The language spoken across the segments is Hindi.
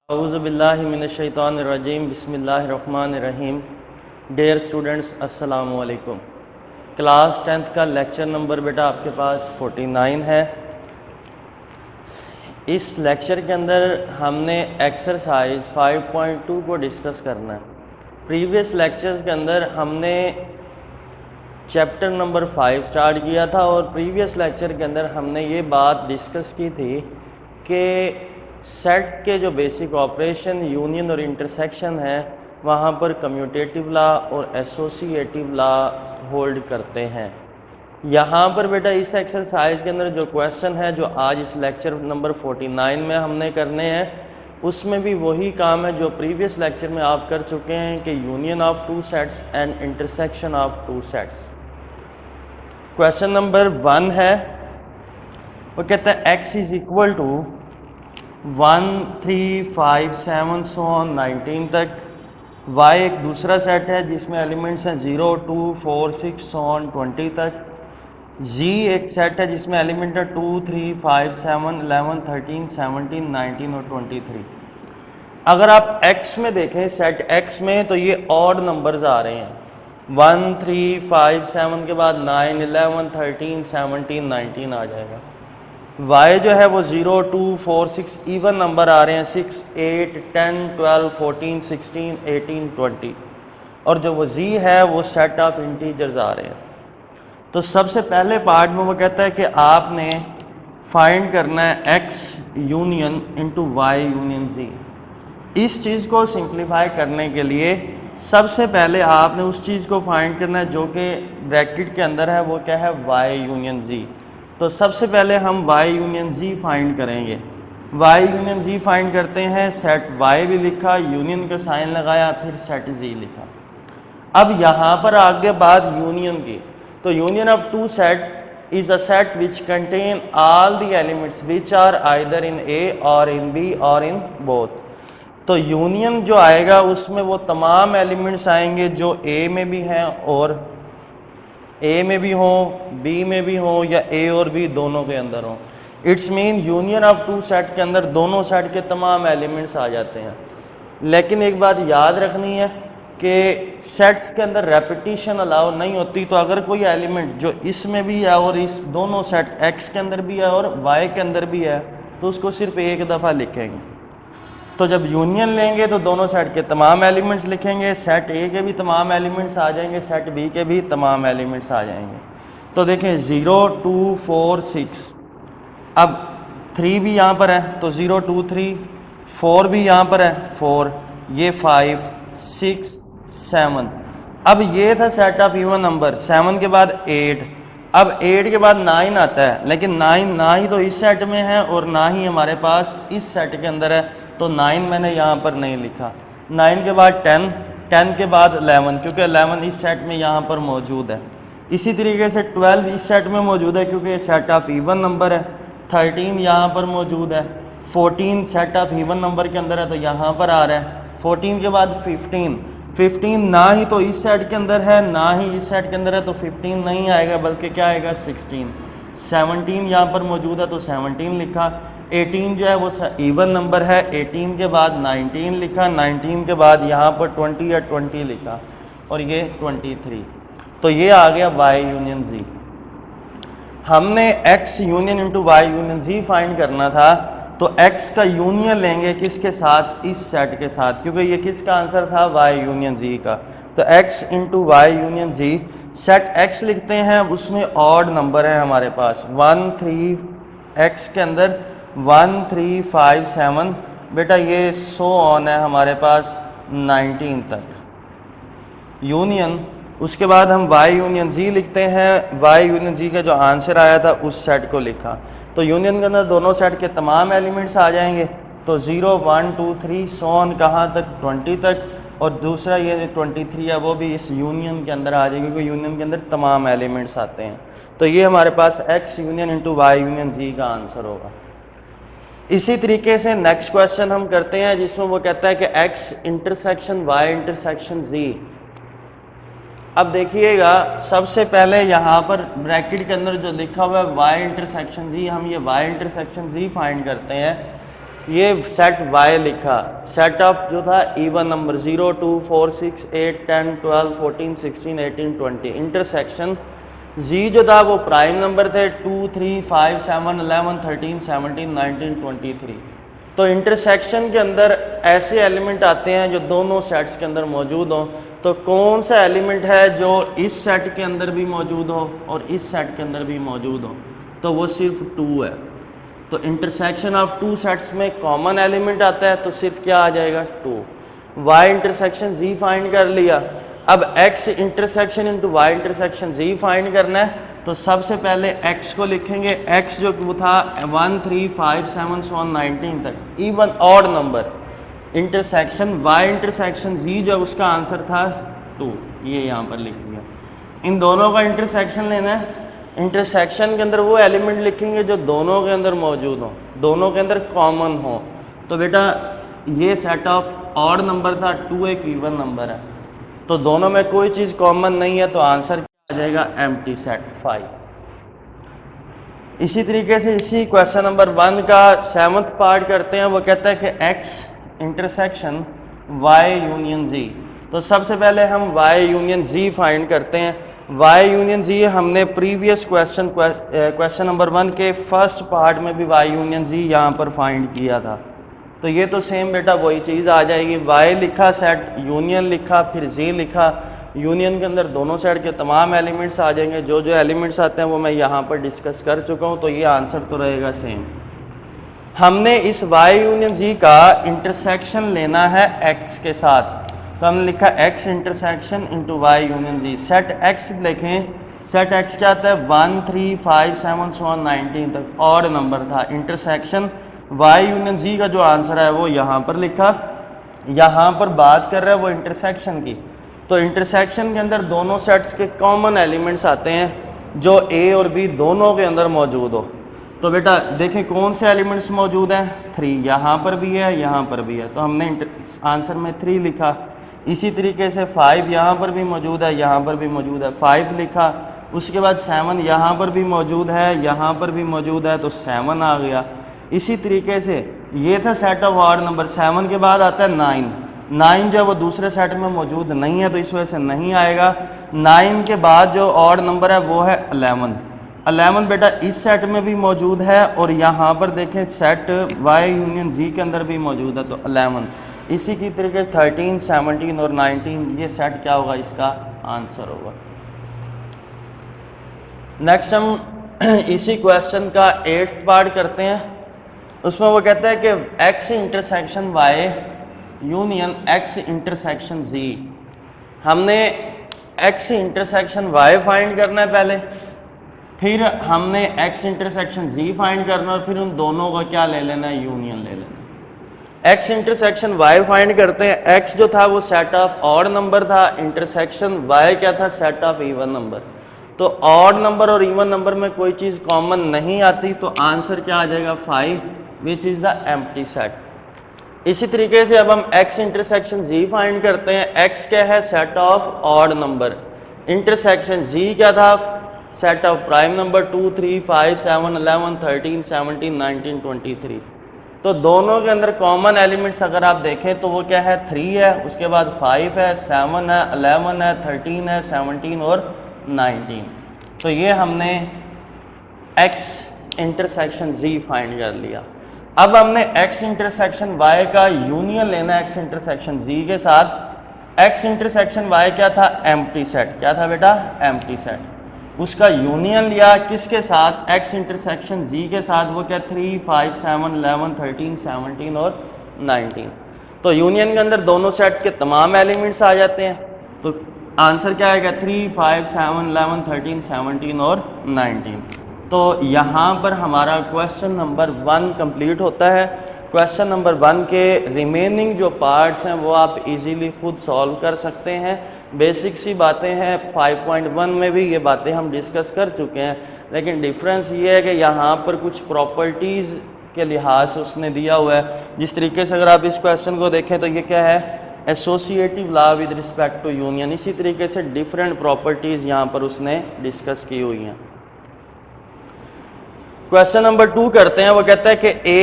औज़ुबिल्लाहिमिनश्शैतानिर्रजीम बिस्मिल्लाहिर्रहमानिर्रहीम। डियर स्टूडेंट्स, अस्सलामु अलैकुम। क्लास 10th का लेक्चर नंबर बेटा आपके पास 49 है। इस लेक्चर के अंदर हमने एक्सरसाइज 5.2 को डिस्कस करना है। प्रीवियस लेक्चर्स के अंदर हमने चैप्टर नंबर 5 स्टार्ट किया था और प्रीवियस लेक्चर के अंदर हमने ये बात डिस्कस की थी कि सेट के जो बेसिक ऑपरेशन यूनियन और इंटरसेक्शन है वहाँ पर कम्यूटेटिव लॉ और एसोसिएटिव लॉ होल्ड करते हैं। यहाँ पर बेटा इस एक्सरसाइज के अंदर जो क्वेश्चन है जो आज इस लेक्चर नंबर 49 में हमने करने हैं उसमें भी वही काम है जो प्रीवियस लेक्चर में आप कर चुके हैं कि union of two sets and intersection of two sets. Question number 1 है, वो कहता है x is equal to 1 3 5 7 so on 19 तक। y एक दूसरा सेट है जिसमें एलिमेंट्स हैं 0 2 4 6 so on 20 तक। z एक सेट है जिसमें एलिमेंट है 2 3 5 7 11 13 17 19 और 23। अगर आप x में देखें सेट x में तो ये ऑड नंबर्स आ रहे हैं 1 3 5 7 के बाद 9 11 13 17 19 आ जाएगा। y जो है वो 0 2 4 6 इवन नंबर आ रहे हैं 6 8 10 12 14 16 18 20 और जो वो z है वो सेट ऑफ इंटीजर्स आ रहे हैं। तो सबसे पहले पार्ट में वो कहता है कि आपने फाइंड करना है x union into Y union z। इस चीज़ को सिंप्लीफाई करने के लिए सबसे पहले आपने उस चीज़ को फाइंड करना है जो कि ब्रैकेट के अंदर है, वो क्या है y यूनियन z। तो सबसे पहले हम y यूनियन z फाइंड करेंगे। y यूनियन z फाइंड करते हैं, सेट y भी लिखा, यूनियन का साइन लगाया, फिर सेट z लिखा। अब यहाँ पर आगे बात यूनियन की, तो union of two set is a set which contain all the elements which are either in a और इन b और इन बोथ। तो यूनियन जो आएगा उसमें वो तमाम एलिमेंट्स आएंगे जो a में भी हैं और a में भी हो, b में भी हो या a और b दोनों के अंदर हो। It's mean union of two set के अंदर दोनों सेट के तमाम एलिमेंट्स आ जाते हैं। लेकिन एक बात याद रखनी है कि सेट्स के अंदर रेपिटेशन अलाउ नहीं होती। तो अगर कोई एलिमेंट जो इसमें भी है और इस दोनों सेट x के अंदर भी है और y के अंदर भी है तो उसको सिर्फ एक दफ़ा लिखेंगे। तो जब यूनियन लेंगे तो दोनों सेट के तमाम एलिमेंट्स लिखेंगे, सेट ए के भी तमाम एलिमेंट्स आ जाएंगे, सेट बी के भी तमाम एलिमेंट्स आ जाएंगे। तो देखें 0 2 4 6, अब 3 भी यहाँ पर है तो 0 2 3, 4 भी यहाँ पर है 4, ये 5 6 7। अब ये था सेट ऑफ इवन नंबर, 7 के बाद 8, अब 8 के बाद 9 आता है, लेकिन 9 ना ही तो इस सेट में है और ना ही हमारे पास इस सेट के अंदर है, तो 9 मैंने यहाँ पर नहीं लिखा। 9 के बाद 10, 10 के बाद 11 क्योंकि 11 इस सेट में यहाँ पर मौजूद है। इसी तरीके से 12 इस सेट में मौजूद है क्योंकि ये सेट ऑफ इवन नंबर है। 13 यहाँ पर मौजूद है। 14 सेट ऑफ इवन नंबर के अंदर है तो यहाँ पर आ रहा है। 14 के बाद 15, 15 ना ही तो इस सेट के अंदर है ना ही इस सेट के अंदर है तो 15 नहीं आएगा बल्कि क्या आएगा 16। 17 यहाँ पर मौजूद है तो 17 लिखा। 18 जो है वो इवन नंबर है, 18 के बाद 19 लिखा, 19 के बाद यहाँ पर 20 या 20 लिखा और ये 23। तो ये आ गया y यूनियन z। हमने x union into y union z find करना था तो x का यूनियन लेंगे किसके साथ, इस सेट के साथ, क्योंकि ये किसका आंसर था y यूनियन z का। तो x into y union z, set x लिखते हैं, उसमें ऑड नंबर है हमारे पास 1 3, x के अंदर 1 3 5 7, बेटा ये सो ऑन है हमारे पास 19 तक यूनियन। उसके बाद हम y यूनियन z लिखते हैं, y यूनियन z का जो आंसर आया था उस सेट को लिखा। तो यूनियन के अंदर दोनों सेट के तमाम एलिमेंट्स आ जाएंगे। तो 0 1 2 3 सो ऑन कहाँ तक 20 तक, और दूसरा ये 23 है वो भी इस यूनियन के अंदर आ जाएगी क्योंकि यूनियन के अंदर तमाम एलिमेंट्स आते हैं। तो ये हमारे पास x union into Y union z का आंसर होगा। इसी तरीके से नेक्स्ट क्वेश्चन हम करते हैं जिसमें वो कहता है कि x intersection y intersection z। अब देखिएगा सबसे पहले यहाँ पर ब्रैकेट के अंदर जो लिखा हुआ है y इंटरसेक्शन z, हम ये y इंटरसेक्शन z फाइंड करते हैं। ये सेट वाई लिखा, सेट ऑफ जो था इवन नंबर 0, 2, 4, 6, 8, 10, 12, 14, 16, 18, 20। इंटरसेक्शन जी जो था वो प्राइम नंबर थे 2, 3, 5, 7, 11, 13, 17, 19, 23। तो इंटरसेक्शन के अंदर ऐसे एलिमेंट आते हैं जो दोनों सेट्स के अंदर मौजूद हों। तो कौन सा एलिमेंट है जो इस सेट के अंदर भी मौजूद हो और इस सेट के अंदर भी मौजूद हो? तो वो सिर्फ 2 है। तो इंटरसेक्शन ऑफ 2 सेट्स में कॉमन एलिमेंट आता है, तो सिर्फ क्या आ जाएगा? 2। वाई इंटरसेक्शन जी फाइंड कर लिया। अब X intersection into Y intersection जी फाइंड करना है। तो सबसे पहले x को लिखेंगे, x जो वो था 1, 3, 5, 7, 19 तक even odd number. Intersection y intersection z जो उसका आंसर था 2, ये यहाँ पर लिख दिया। इन दोनों का इंटरसेक्शन लेना है। इंटरसेक्शन के अंदर वो एलिमेंट लिखेंगे जो दोनों के अंदर मौजूद हो, दोनों के अंदर कॉमन हो। तो बेटा ये सेट ऑफ ऑड नंबर था, 2 एक इवन नंबर है, तो दोनों में कोई चीज़ कॉमन नहीं है, तो आंसर आ जाएगा एम्प्टी सेट 5। इसी तरीके से इसी क्वेश्चन नंबर 1 का 7th पार्ट करते हैं। वो कहता है कि x intersection y union z। तो सबसे पहले हम y यूनियन z फाइंड करते हैं। y यूनियन z हमने प्रीवियस क्वेश्चन नंबर 1 के फर्स्ट पार्ट में भी y यूनियन z यहाँ पर फाइंड किया था। तो ये तो सेम बेटा वही चीज़ आ जाएगी। y लिखा, सेट यूनियन लिखा, फिर z लिखा। यूनियन के अंदर दोनों सेट के तमाम एलिमेंट्स आ जाएंगे। जो जो एलिमेंट्स आते हैं वो मैं यहाँ पर डिस्कस कर चुका हूँ, तो ये आंसर तो रहेगा सेम। हमने इस y यूनियन z का इंटरसेक्शन लेना है x के साथ, तो हमने लिखा x intersection into y union z। Set x देखें, सेट x क्या आता है? 1, 3, 5, 7, 19 तक ऑड नंबर था। इंटरसेक्शन y यूनियन z का जो आंसर है वो यहाँ पर लिखा। यहाँ पर बात कर रहा है वो इंटरसेक्शन की। तो इंटरसेक्शन के अंदर दोनों सेट्स के कॉमन एलिमेंट्स आते हैं जो a और b दोनों के अंदर मौजूद हो। तो बेटा देखें कौन से एलिमेंट्स मौजूद हैं? 3 यहाँ पर भी है, यहाँ पर भी है, तो हमने आंसर में 3 लिखा। इसी तरीके से 5 यहाँ पर भी मौजूद है, यहाँ पर भी मौजूद है, 5 लिखा। उसके बाद 7 यहाँ पर भी मौजूद है, यहाँ पर भी मौजूद है, तो 7 आ गया। इसी तरीके से ये था सेट ऑफ ऑड नंबर। 7 के बाद आता है 9। 9 जो वो दूसरे सेट में मौजूद नहीं है, तो इस वजह से नहीं आएगा। 9 के बाद जो ऑड नंबर है वो है 11। 11 बेटा इस सेट में भी मौजूद है और यहाँ पर देखें सेट y यूनियन z के अंदर भी मौजूद है, तो 11। इसी की तरीके 13, 17 और 19 ये सेट क्या होगा? इसका आंसर होगा। नेक्स्ट हम इसी क्वेश्चन का 8th पार्ट करते हैं। उसमें वो कहता है कि x intersection y union x intersection z। हमने x इंटरसेक्शन y फाइंड करना है पहले, फिर हमने x इंटरसेक्शन z फाइंड करना है, फिर उन दोनों का क्या ले लेना है? यूनियन ले लेना है। x इंटरसेक्शन y फाइंड करते हैं। x जो था वो सेट ऑफ ऑड नंबर था, इंटरसेक्शन y क्या था? Set of even number. तो ऑड नंबर और इवन नंबर में कोई चीज़ कॉमन नहीं आती, तो आंसर क्या आ जाएगा? 5, which is the empty set. इसी तरीके से अब हम x इंटरसेक्शन z फाइंड करते हैं। x क्या है? Set of odd number. Intersection z क्या था? Set of prime number 2, 3, 5, 7, 11, 13, 17, 19, 23। तो दोनों के अंदर कॉमन एलिमेंट्स अगर आप देखें तो वो क्या है? 3 है, उसके बाद 5 है, 7 है, 11 है, 13 है, 17 और 19। तो ये हमने x इंटरसेक्शन z फाइंड कर लिया। अब हमने x इंटरसेक्शन y का यूनियन लेना है x इंटरसेक्शन z के साथ। x इंटरसेक्शन y क्या था? Empty set. क्या था बेटा? Empty set. उसका यूनियन लिया किसके साथ? x इंटरसेक्शन z के साथ। वो क्या? 3, 5, 7, 11, 13, 17 और 19। तो यूनियन के अंदर दोनों सेट के तमाम एलिमेंट्स आ जाते हैं, तो आंसर क्या आएगा? 3, 5, 7, 11, 13, 17 और 19। तो यहाँ पर हमारा क्वेश्चन नंबर 1 कंप्लीट होता है। क्वेश्चन नंबर 1 के रिमेनिंग जो पार्ट्स हैं वो आप इजीली खुद सॉल्व कर सकते हैं। बेसिक सी बातें हैं, 5.1 में भी ये बातें हम डिस्कस कर चुके हैं, लेकिन डिफरेंस ये है कि यहाँ पर कुछ प्रॉपर्टीज़ के लिहाज से उसने दिया हुआ है। जिस तरीके से अगर आप इस क्वेश्चन को देखें तो ये क्या है? Associative law with respect to union. इसी तरीके से डिफरेंट प्रॉपर्टीज़ यहाँ पर उसने डिस्कस की हुई हैं। क्वेश्चन नंबर 2 करते हैं। वो कहता है कि A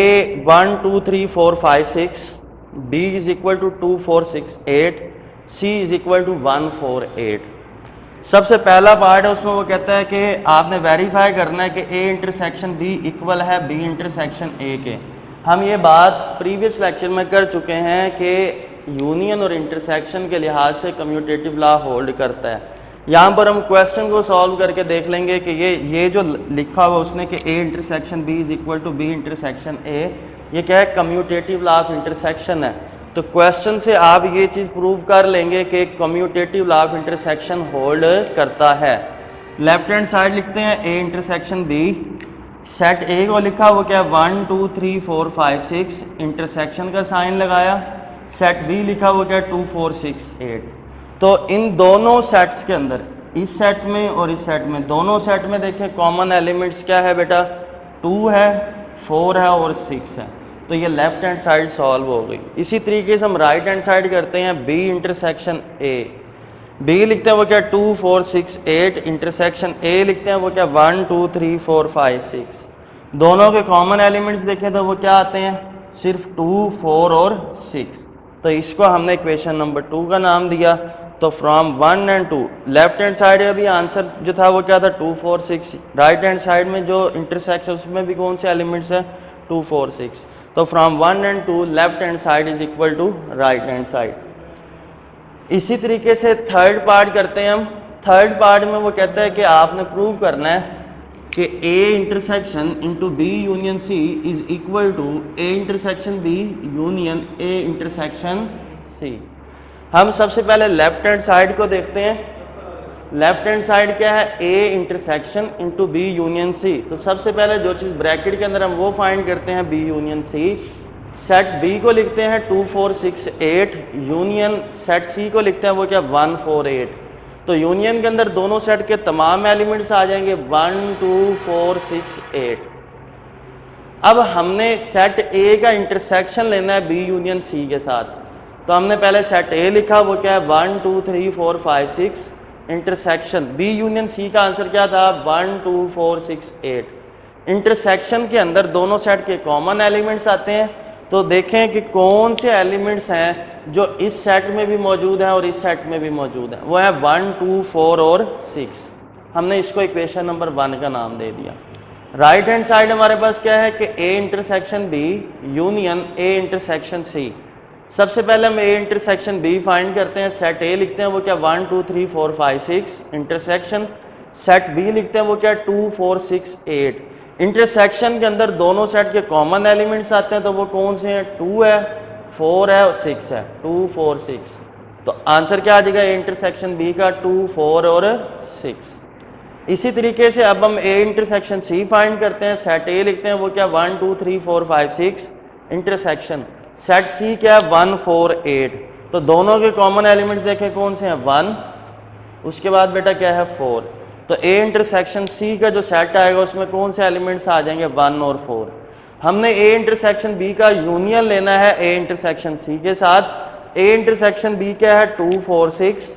1 2 3 4 5 6, B is equal to 2 4 6 8, C is equal to 1 4 8। सबसे पहला पार्ट है उसमें वो कहता है कि आपने वेरीफाई करना है कि A इंटरसेक्शन B इक्वल है B इंटरसेक्शन A के। हम ये बात प्रीवियस लेक्चर में कर चुके हैं कि यूनियन और इंटरसेक्शन के लिहाज से कम्यूटेटिव लॉ होल्ड करता है। यहाँ पर हम क्वेश्चन को सॉल्व करके देख लेंगे कि ये जो लिखा हुआ उसने कि A intersection B is equal to B intersection A, ये क्या है? कम्यूटेटिव लॉ ऑफ इंटरसेक्शन है। तो क्वेश्चन से आप ये चीज़ प्रूव कर लेंगे कि commutative law of intersection hold करता है। लेफ्ट हैंड साइड लिखते हैं A intersection B, set A को लिखा वो क्या 1 2 3 4 5 6, इंटरसेक्शन का साइन लगाया। सेट B लिखा वो क्या 2 4 6 8। तो इन दोनों सेट्स के अंदर, इस सेट में और इस सेट में, दोनों सेट में देखें कॉमन एलिमेंट्स क्या है बेटा? 2 है, 4 है और 6 है। तो ये लेफ्ट हैंड साइड सॉल्व हो गई। इसी तरीके से हम राइट हैंड साइड करते हैं B इंटरसेक्शन A। B लिखते हैं वो क्या 2 4 6 8, इंटरसेक्शन A लिखते हैं वो क्या 1 2 3 4 5 6। दोनों के कॉमन एलिमेंट्स देखें तो वो क्या आते हैं? सिर्फ 2 4 और 6। तो इसको हमने इक्वेशन नंबर 2 का नाम दिया। तो from 1 and 2, left hand side में भी आंसर जो था वो क्या था 2 4 6। राइट हैंड साइड में जो इंटरसेक्शन उसमें भी कौन से एलिमेंट्स है? 2 4 6। तो from 1 and 2 left hand side is equal to right hand side. इसी तरीके से थर्ड पार्ट करते हैं हम। थर्ड पार्ट में वो कहता है कि आपने प्रूव करना है कि A intersection into B union C is equal to A intersection B union A intersection C। हम सबसे पहले लेफ्ट हैंड साइड को देखते हैं। लेफ्ट हैंड साइड क्या है? A intersection into B union C। तो सबसे पहले जो चीज़ ब्रैकेट के अंदर हम वो फाइंड करते हैं B union C। Set B को लिखते हैं 2 4 6 8, यूनियन सेट C को लिखते हैं वो क्या 1 4 8। तो यूनियन के अंदर दोनों सेट के तमाम एलिमेंट्स आ जाएंगे 1 2 4 6 8। अब हमने सेट A का इंटरसेक्शन लेना है B यूनियन C के साथ। तो हमने पहले सेट A लिखा वो क्या है 1 2 3 4 5 6, इंटरसेक्शन B यूनियन C का आंसर क्या था? 1 2 4 6 8। इंटरसेक्शन के अंदर दोनों सेट के कॉमन एलिमेंट्स आते हैं। तो देखें कि कौन से एलिमेंट्स हैं जो इस सेट में भी मौजूद हैं और इस सेट में भी मौजूद हैं। वो है 1 2 4 और 6। हमने इसको इक्वेशन नंबर 1 का नाम दे दिया। राइट हैंड साइड हमारे पास क्या है कि A intersection B union A intersection C। सबसे पहले हम A इंटरसेक्शन B फाइंड करते हैं। सेट A लिखते हैं वो क्या 1 2 3 4 5 6, इंटरसेक्शन सेट B लिखते हैं वो क्या 2 4 6 8। इंटरसेक्शन के अंदर दोनों सेट के कॉमन एलिमेंट्स आते हैं। तो वो कौन से हैं? 2 है, 4 है और 6 है। 2 4 6। तो आंसर क्या आ जाएगा A इंटरसेक्शन B का? 2 4 और 6। इसी तरीके से अब हम A इंटरसेक्शन C फाइंड करते हैं। सेट A लिखते हैं वो क्या 1 2 3 4 5 6, इंटरसेक्शन सेट C क्या है 1 4 8। तो दोनों के कॉमन एलिमेंट्स देखें कौन से हैं? 1, उसके बाद बेटा क्या है 4। तो A इंटरसेक्शन C का जो सेट आएगा उसमें कौन से एलिमेंट्स आ जाएंगे? 1 और 4। हमने A इंटरसेक्शन B का यूनियन लेना है A इंटरसेक्शन C के साथ। A इंटरसेक्शन B क्या है 2 4 6,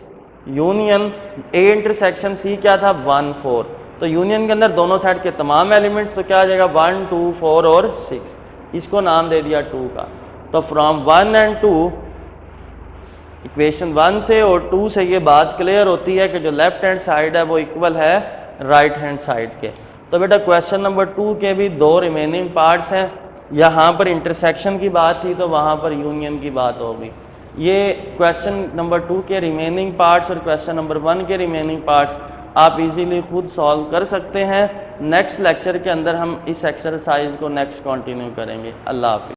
यूनियन A इंटरसेक्शन C क्या था 1 4। तो यूनियन के अंदर दोनों सेट के तमाम एलिमेंट्स, तो क्या आ जाएगा 1 2 4 और 6। इसको नाम दे दिया 2 का। तो फ्रॉम 1 एंड 2, इक्वेशन 1 से और 2 से ये बात क्लियर होती है कि जो लेफ्ट हैंड साइड है वो इक्वल है राइट हैंड साइड के। तो बेटा क्वेश्चन नंबर 2 के भी 2 रिमेनिंग पार्ट्स हैं। यहाँ पर इंटरसेक्शन की बात थी तो वहाँ पर यूनियन की बात होगी। ये क्वेश्चन नंबर 2 के रिमेनिंग पार्ट्स और क्वेश्चन नंबर 1 के रिमेनिंग पार्ट्स आप इजीली खुद सॉल्व कर सकते हैं। नेक्स्ट लेक्चर के अंदर हम इस एक्सरसाइज को नेक्स्ट कंटिन्यू करेंगे। अल्लाह हाफिज़।